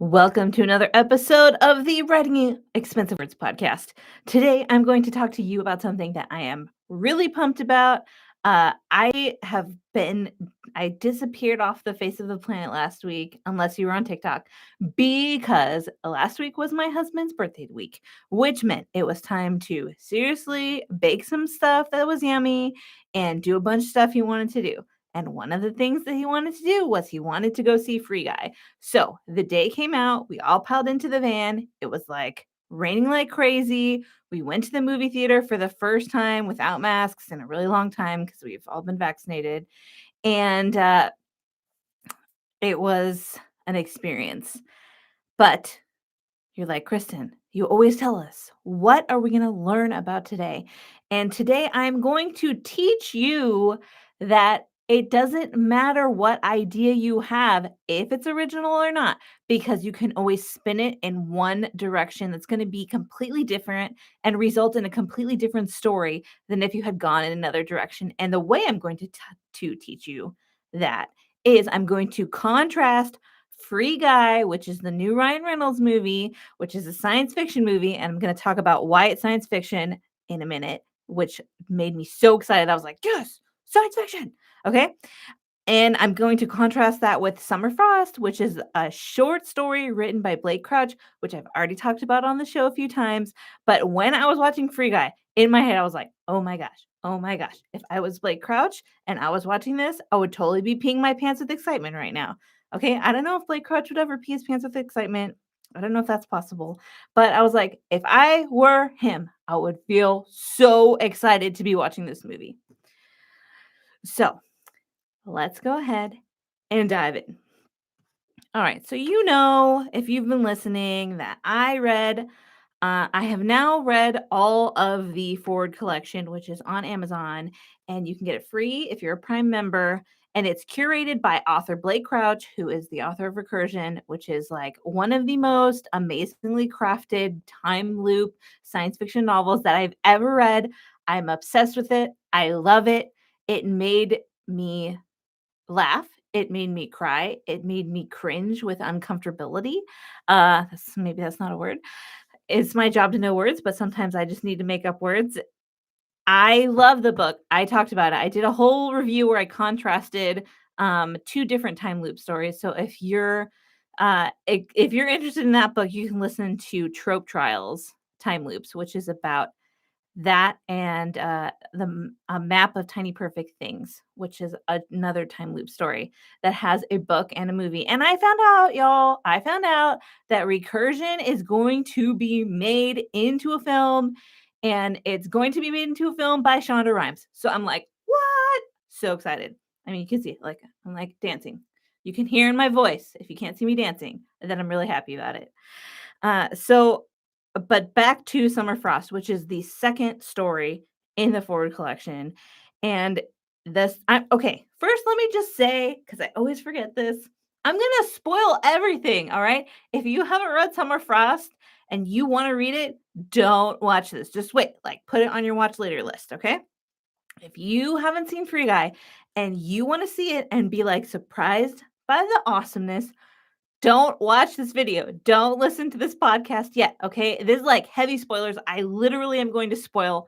Welcome to another episode of the Writing Expensive Words podcast. Today, I'm going to talk to you about something that I am really pumped about. I disappeared off the face of the planet last week, unless you were on TikTok, because last week was my husband's birthday week, which meant it was time to seriously bake some stuff that was yummy and do a bunch of stuff he wanted to do. And one of the things that he wanted to do was he wanted to go see Free Guy. So the day came out, we all piled into the van. It was like raining like crazy. We went to the movie theater for the first time without masks in a really long time because we've all been vaccinated. And it was an experience. But you're like, Kristen, you always tell us, what are we going to learn about today? And today I'm going to teach you that it doesn't matter what idea you have, if it's original or not, because you can always spin it in one direction that's going to be completely different and result in a completely different story than if you had gone in another direction. And the way I'm going to teach you that is I'm going to contrast Free Guy, which is the new Ryan Reynolds movie, which is a science fiction movie. And I'm going to talk about why it's science fiction in a minute, which made me so excited. I was like, yes, science fiction. Okay. And I'm going to contrast that with Summer Frost, which is a short story written by Blake Crouch, which I've already talked about on the show a few times. But when I was watching Free Guy, in my head, I was like, oh my gosh, oh my gosh. If I was Blake Crouch and I was watching this, I would totally be peeing my pants with excitement right now. Okay. I don't know if Blake Crouch would ever pee his pants with excitement. I don't know if that's possible. But I was like, if I were him, I would feel so excited to be watching this movie. So let's go ahead and dive in. All right. So, if you've been listening, that I have now read all of the Forward collection, which is on Amazon, and you can get it free if you're a Prime member. And it's curated by author Blake Crouch, who is the author of Recursion, which is like one of the most amazingly crafted time loop science fiction novels that I've ever read. I'm obsessed with it. I love it. It made me laugh. It made me cry. It made me cringe with uncomfortability. Maybe that's not a word. It's my job to know words, but sometimes I just need to make up words. I love the book. I talked about it. I did a whole review where I contrasted two different time loop stories. So if you're interested in that book, you can listen to Trope Trials Time Loops, which is about that and a map of tiny perfect things, which is another time loop story that has a book and a movie. And I found out that Recursion is going to be made into a film, and it's going to be made into a film by Shonda Rhimes. So I'm like, what? So excited. I mean, you can see it, like I'm like dancing. You can hear in my voice, if you can't see me dancing, that I'm really happy about it. But back to Summer Frost, which is the second story in the Forward collection. And okay. First, let me just say, because I always forget this, I'm going to spoil everything. All right. If you haven't read Summer Frost and you want to read it, don't watch this. Just wait, like put it on your watch later list. Okay. If you haven't seen Free Guy and you want to see it and be like surprised by the awesomeness, don't watch this video. Don't listen to this podcast yet, okay? This is like heavy spoilers. I literally am going to spoil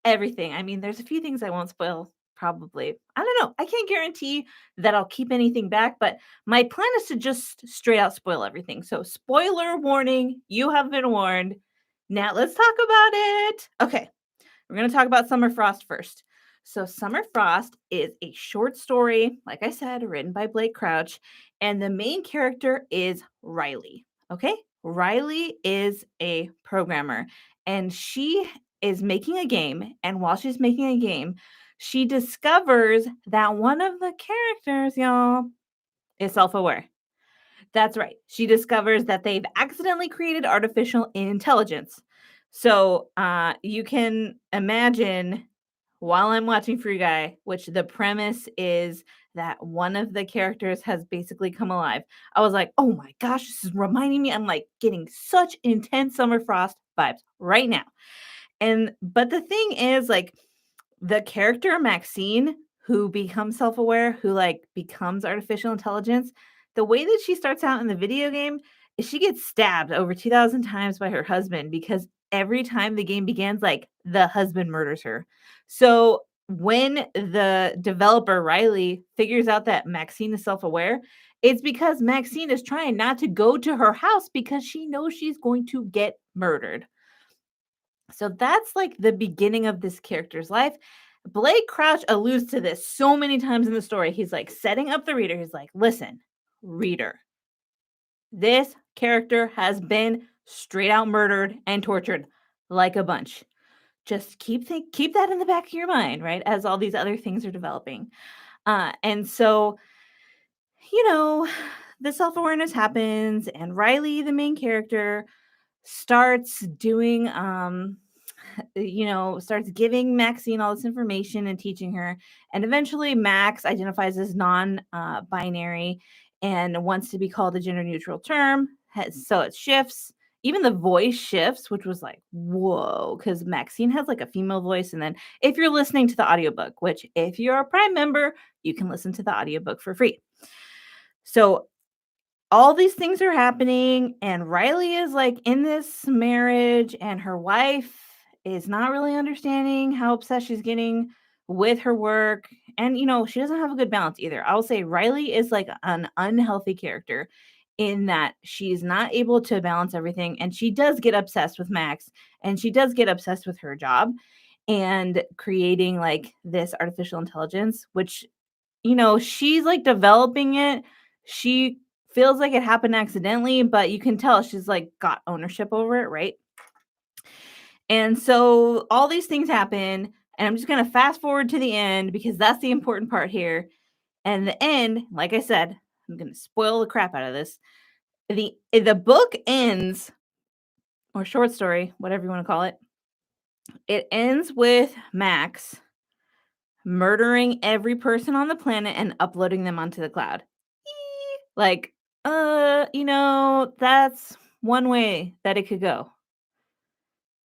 everything. I mean, there's a few things I won't spoil, probably. I don't know. I can't guarantee that I'll keep anything back, but my plan is to just straight out spoil everything. So, spoiler warning, you have been warned. Now, let's talk about it. Okay, we're going to talk about Summer Frost first. So, Summer Frost is a short story, like I said, written by Blake Crouch, and the main character is Riley. Okay, Riley is a programmer, and she is making a game. And while she's making a game, she discovers that one of the characters, y'all, is self aware. That's right. She discovers that they've accidentally created artificial intelligence. So you can imagine while I'm watching Free Guy, which the premise is that one of the characters has basically come alive. I was like, oh my gosh, this is reminding me. I'm like getting such intense Summer Frost vibes right now. But the thing is, like, the character Maxine, who becomes self-aware, who like becomes artificial intelligence, the way that she starts out in the video game she gets stabbed over 2,000 times by her husband because every time the game begins, like, the husband murders her. So when the developer, Riley, figures out that Maxine is self-aware, it's because Maxine is trying not to go to her house because she knows she's going to get murdered. So that's like the beginning of this character's life. Blake Crouch alludes to this so many times in the story. He's like setting up the reader. He's like, listen, reader, this character has been straight out murdered and tortured like a bunch. Just keep that in the back of your mind, right? As all these other things are developing. And so, you know, the self-awareness happens, and Riley, the main character, starts doing starts giving Maxine all this information and teaching her. And eventually, Max identifies as non-binary and wants to be called a gender neutral term. So it shifts. Even the voice shifts, which was like, whoa, because Maxine has like a female voice. And then if you're listening to the audiobook, which if you're a Prime member, you can listen to the audiobook for free. So all these things are happening, and Riley is like in this marriage, and her wife is not really understanding how obsessed she's getting with her work. And she doesn't have a good balance either. I will say Riley is like an unhealthy character in that she's not able to balance everything, and she does get obsessed with Max, and she does get obsessed with her job and creating like this artificial intelligence, which she's like developing it. She feels like it happened accidentally, but you can tell she's like got ownership over it, right? And so all these things happen, and I'm just going to fast forward to the end because that's the important part here. And the end, like I said, I'm going to spoil the crap out of this. The book ends, or short story, whatever you want to call it. It ends with Max murdering every person on the planet and uploading them onto the cloud. Like, that's one way that it could go.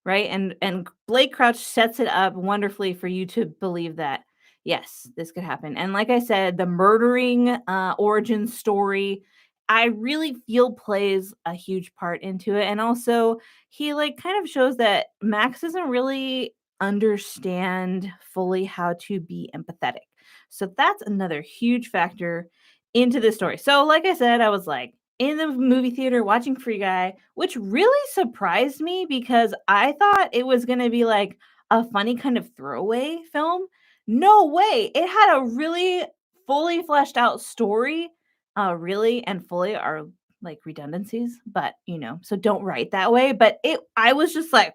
Right? And Blake Crouch sets it up wonderfully for you to believe that, yes, this could happen. And like I said, the murdering origin story, I really feel plays a huge part into it. And also, he like kind of shows that Max doesn't really understand fully how to be empathetic. So that's another huge factor into this story. So like I said, I was like in the movie theater watching Free Guy, which really surprised me because I thought it was going to be like a funny kind of throwaway film. No way. It had a really fully fleshed out story. Really and fully are like redundancies, but so don't write that way. But I was just like,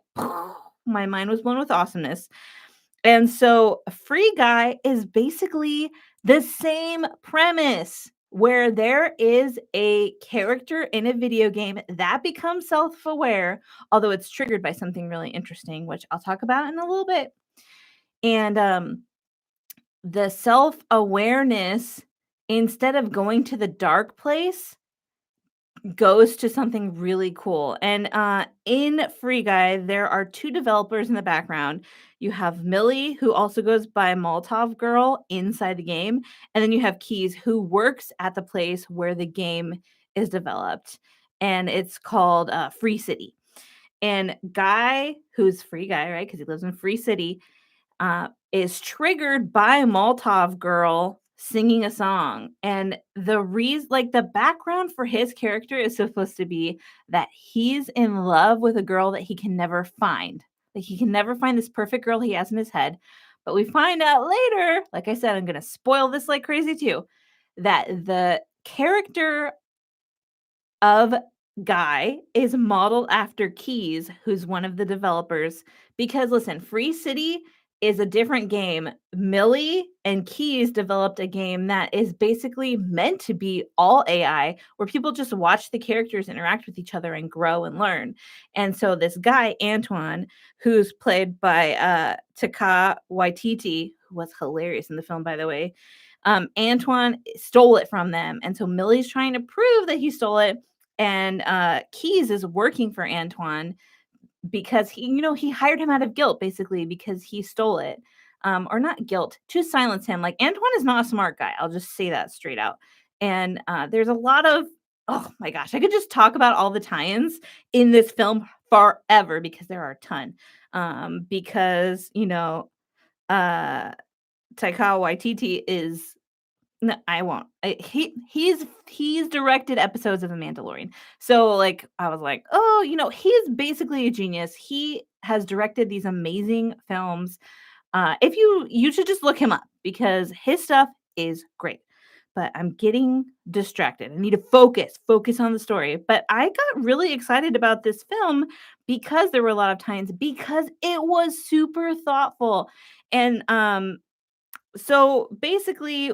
my mind was blown with awesomeness. And so Free Guy is basically the same premise where there is a character in a video game that becomes self-aware, although it's triggered by something really interesting, which I'll talk about in a little bit. And the self-awareness, instead of going to the dark place, goes to something really cool. And in Free Guy, there are two developers in the background. You have Millie, who also goes by Molotov Girl inside the game. And then you have Keys, who works at the place where the game is developed. And it's called Free City. And Guy, who's Free Guy, right? Because he lives in Free City, is triggered by Molotov Girl singing a song. And the reason, like the background for his character is supposed to be that he's in love with a girl that he can never find. Like he can never find this perfect girl he has in his head. But we find out later, like I said, I'm going to spoil this like crazy too, that the character of Guy is modeled after Keys, who's one of the developers. Because listen, Free City is a different game. Millie and Keys developed a game that is basically meant to be all AI, where people just watch the characters interact with each other and grow and learn. And so this guy, Antoine, who's played by Taika Waititi, who was hilarious in the film, by the way, Antoine stole it from them. And so Millie's trying to prove that he stole it. And Keys is working for Antoine because he hired him out of guilt, basically, because he stole it. Or not guilt, to silence him. Like, Antoine is not a smart guy. I'll just say that straight out. And there's a lot of oh my gosh, I could just talk about all the tie-ins in this film forever because there are a ton. Because, uh, Taika Waititi is no, I won't. He's directed episodes of The Mandalorian. So, like, I was like, "Oh, he's basically a genius." He has directed these amazing films. If you should just look him up because his stuff is great. But I'm getting distracted. I need to focus on the story. But I got really excited about this film because there were a lot of times because it was super thoughtful. And so basically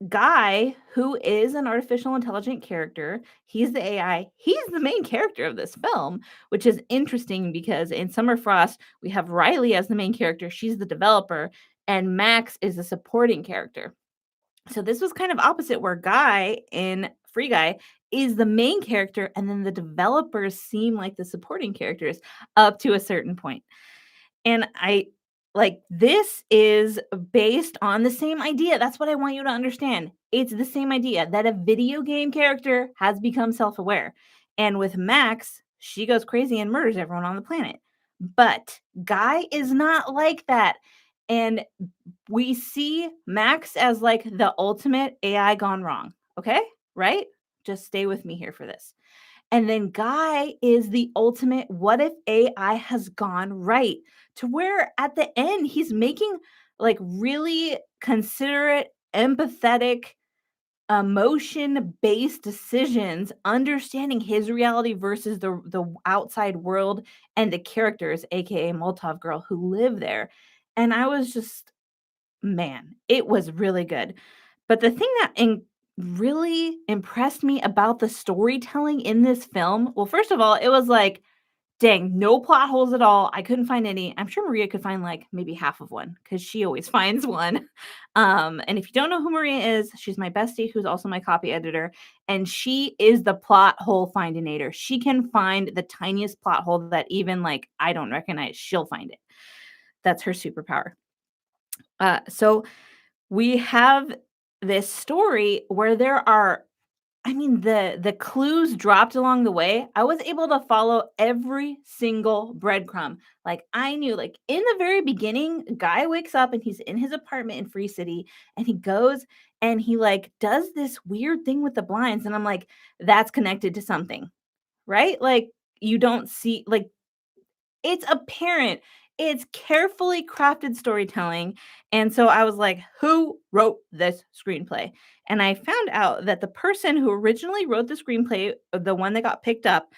Guy, who is an artificial intelligent character, he's the AI. He's the main character of this film, which is interesting because in Summer Frost, we have Riley as the main character. She's the developer, and Max is the supporting character. So this was kind of opposite, where Guy in Free Guy is the main character, and then the developers seem like the supporting characters up to a certain point. And I like this is based on the same idea. That's what I want you to understand. It's the same idea that a video game character has become self-aware. And with Max, she goes crazy and murders everyone on the planet. But Guy is not like that. And we see Max as like the ultimate AI gone wrong. Okay? Right? Just stay with me here for this. And then Guy is the ultimate what if AI has gone right, to where at the end he's making like really considerate, empathetic, emotion-based decisions, understanding his reality versus the outside world and the characters, aka Molotov girl, who live there. And I was just, man, it was really good. But the thing that really impressed me about the storytelling in this film, well, first of all, it was like, dang, no plot holes at all. I couldn't find any. I'm sure Maria could find like maybe half of one because she always finds one. And if you don't know who Maria is, she's my bestie who's also my copy editor, and she is the plot hole findinator. She can find the tiniest plot hole that even like I don't recognize. She'll find it. That's her superpower. So we have this story where there are, I mean, the clues dropped along the way. I was able to follow every single breadcrumb. Like I knew, like in the very beginning, Guy wakes up and he's in his apartment in Free City, and he goes and he like does this weird thing with the blinds, and I'm like, that's connected to something, right? Like you don't see, like it's apparent. It's carefully crafted storytelling. And so I was like, who wrote this screenplay? And I found out that the person who originally wrote the screenplay, the one that got picked up,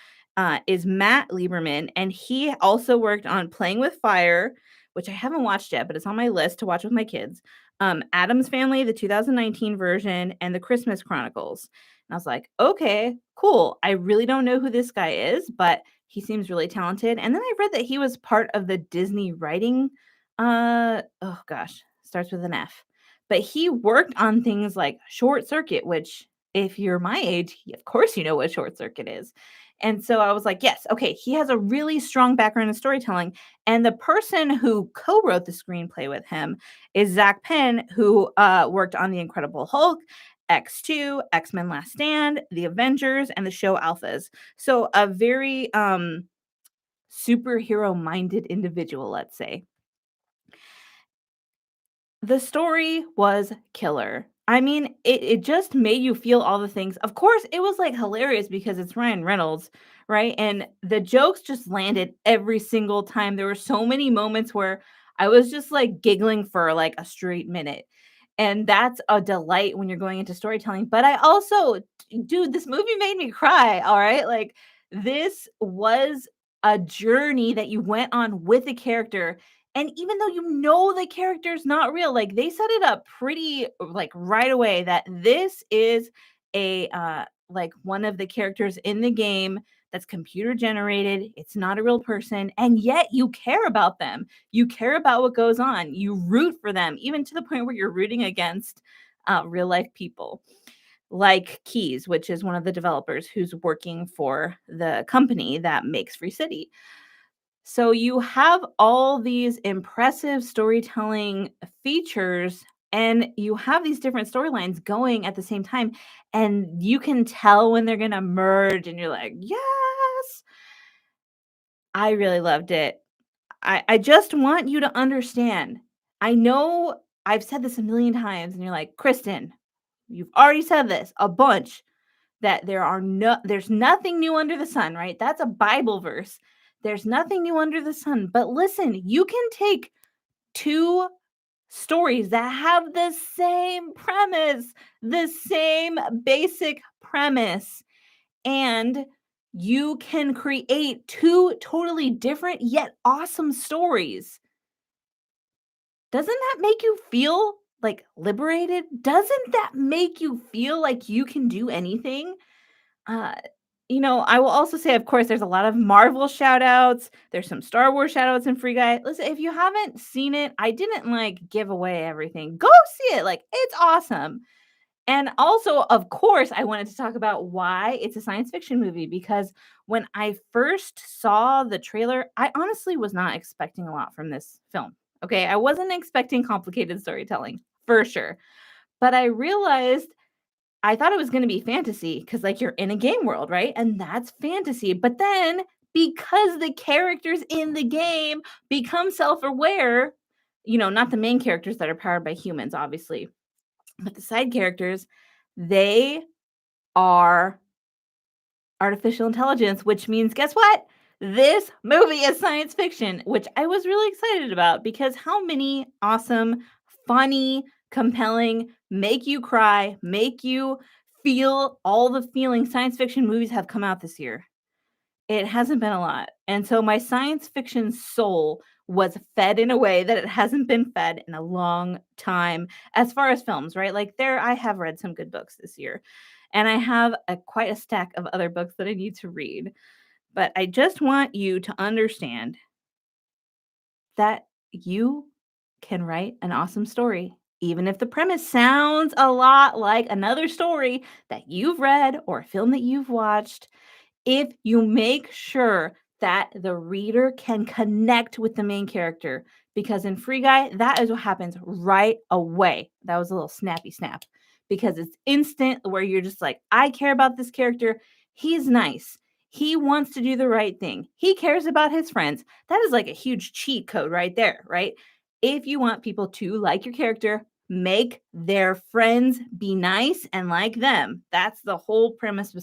is Matt Lieberman. And he also worked on Playing with Fire, which I haven't watched yet, but it's on my list to watch with my kids. Adam's Family, the 2019 version, and The Christmas Chronicles. And I was like, okay, cool. I really don't know who this guy is, but he seems really talented. And then I read that he was part of the Disney writing, oh gosh, starts with an F. But he worked on things like Short Circuit, which if you're my age, of course you know what Short Circuit is. And so I was like, yes, okay, he has a really strong background in storytelling. And the person who co-wrote the screenplay with him is Zach Penn, who worked on The Incredible Hulk, X2, X-Men Last Stand, The Avengers, and the show Alphas. So a very superhero-minded individual, let's say. The story was killer. I mean, it just made you feel all the things. Of course, it was, like, hilarious because it's Ryan Reynolds, right? And the jokes just landed every single time. There were so many moments where I was just, like, giggling for, like, a straight minute. And that's a delight when you're going into storytelling. But I also dude, this movie made me cry, all right? Like, this was a journey that you went on with a character, and even though you know the character's not real, like they set it up pretty like right away that this is a like one of the characters in the game that's computer generated. It's not a real person, and yet you care about them. You care about what goes on. You root for them, even to the point where you're rooting against real life people like Keys, which is one of the developers who's working for the company that makes Free City. So you have all these impressive storytelling features And you have these different storylines going at the same time, and you can tell when they're going to merge, and you're like, yes, I really loved it. I just want you to understand. I know I've said this a million times, and you're like, Kristen, you've already said this a bunch, that there's nothing new under the sun, right? That's a Bible verse. There's nothing new under the sun. But listen, you can take two stories that have the same premise, the same basic premise, and you can create two totally different yet awesome stories. Doesn't that make you feel like liberated? Doesn't that make you feel like you can do anything? Uh, I will also say, of course, there's a lot of Marvel shout outs. There's some Star Wars shout outs in Free Guy. Listen, if you haven't seen it, I didn't like give away everything. Go see it. Like, it's awesome. And also, of course, I wanted to talk about why it's a science fiction movie, because when I first saw the trailer, I honestly was not expecting a lot from this film. Okay. I wasn't expecting complicated storytelling for sure. But I realized I thought it was gonna be fantasy because, like, you're in a game world, right? And that's fantasy. But then because the characters in the game become self-aware, not the main characters that are powered by humans, obviously, but the side characters, they are artificial intelligence, which means guess what? This movie is science fiction, which I was really excited about because how many awesome, funny, compelling, make you cry, make you feel all the feelings science fiction movies have come out this year. It hasn't been a lot. And so my science fiction soul was fed in a way that it hasn't been fed in a long time as far as films, right? Like I have read some good books this year. And I have quite a stack of other books that I need to read. But I just want you to understand that you can write an awesome story, even if the premise sounds a lot like another story that you've read or a film that you've watched. If you make sure that the reader can connect with the main character, because in Free Guy, that is what happens right away. That was a little snappy snap because it's instant where you're just like, I care about this character. He's nice. He wants to do the right thing. He cares about his friends. That is like a huge cheat code right there, right? If you want people to like your character, make their friends be nice and like them. That's the whole premise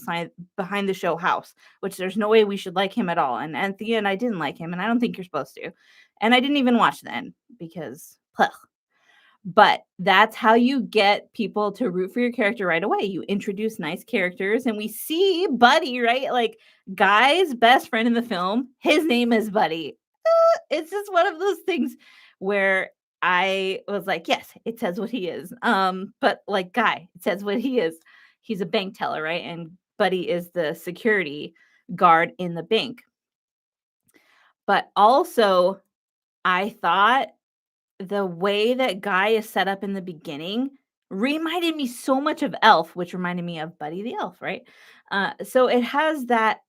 behind the show House, which there's no way we should like him at all. And at the end, I didn't like him, and I don't think you're supposed to. And I didn't even watch the end because, ugh. But that's how you get people to root for your character right away. You introduce nice characters, and we see Buddy, right? Like Guy's best friend in the film, his name is Buddy. It's just one of those things where I was like, yes, it says what he is. But like Guy, it says what he is. He's a bank teller, right? And Buddy is the security guard in the bank. But also, I thought the way that Guy is set up in the beginning reminded me so much of Elf, which reminded me of Buddy the Elf, right? So it has that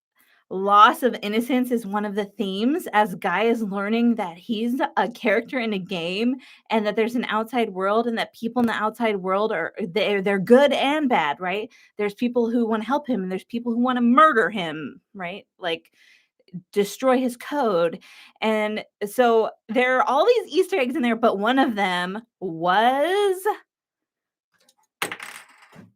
loss of innocence is one of the themes as Guy is learning that he's a character in a game and that there's an outside world and that people in the outside world they're good and bad, right? There's people who want to help him and there's people who want to murder him, right? Like destroy his code. And so there are all these Easter eggs in there, but one of them was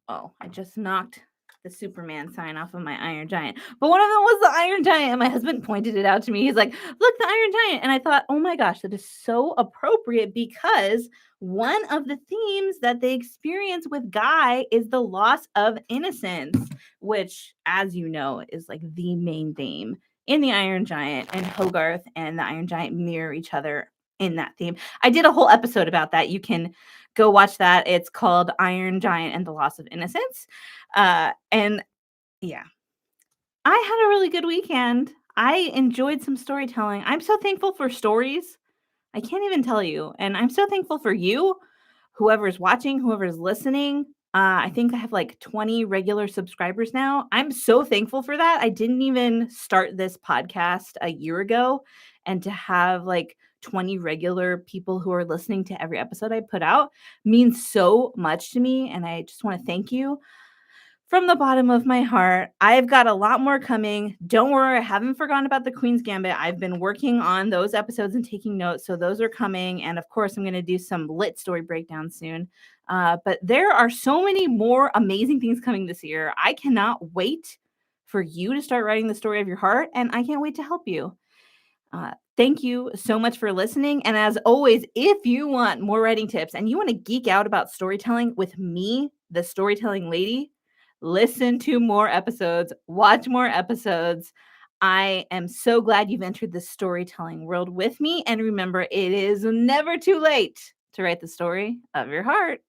I just knocked the Superman sign off of my Iron Giant. But one of them was the Iron Giant. And my husband pointed it out to me. He's like, look, the Iron Giant. And I thought, oh my gosh, that is so appropriate because one of the themes that they experience with Guy is the loss of innocence, which, as you know, is like the main theme in the Iron Giant. And Hogarth and the Iron Giant mirror each other in that theme. I did a whole episode about that. You can go watch that. It's called Iron Giant and the Loss of Innocence. And yeah, I had a really good weekend. I enjoyed some storytelling. I'm so thankful for stories. I can't even tell you. And I'm so thankful for you, whoever's watching, whoever's listening. I think I have like 20 regular subscribers now. I'm so thankful for that. I didn't even start this podcast a year ago. And to have like 20 regular people who are listening to every episode I put out means so much to me. And I just want to thank you from the bottom of my heart. I've got a lot more coming. Don't worry, I haven't forgotten about the Queen's Gambit. I've been working on those episodes and taking notes, so those are coming. And of course, I'm going to do some lit story breakdown soon. But there are so many more amazing things coming this year. I cannot wait for you to start writing the story of your heart, and I can't wait to help you. Thank you so much for listening. And as always, if you want more writing tips and you want to geek out about storytelling with me, the storytelling lady, listen to more episodes, watch more episodes. I am so glad you've entered the storytelling world with me. And remember, it is never too late to write the story of your heart.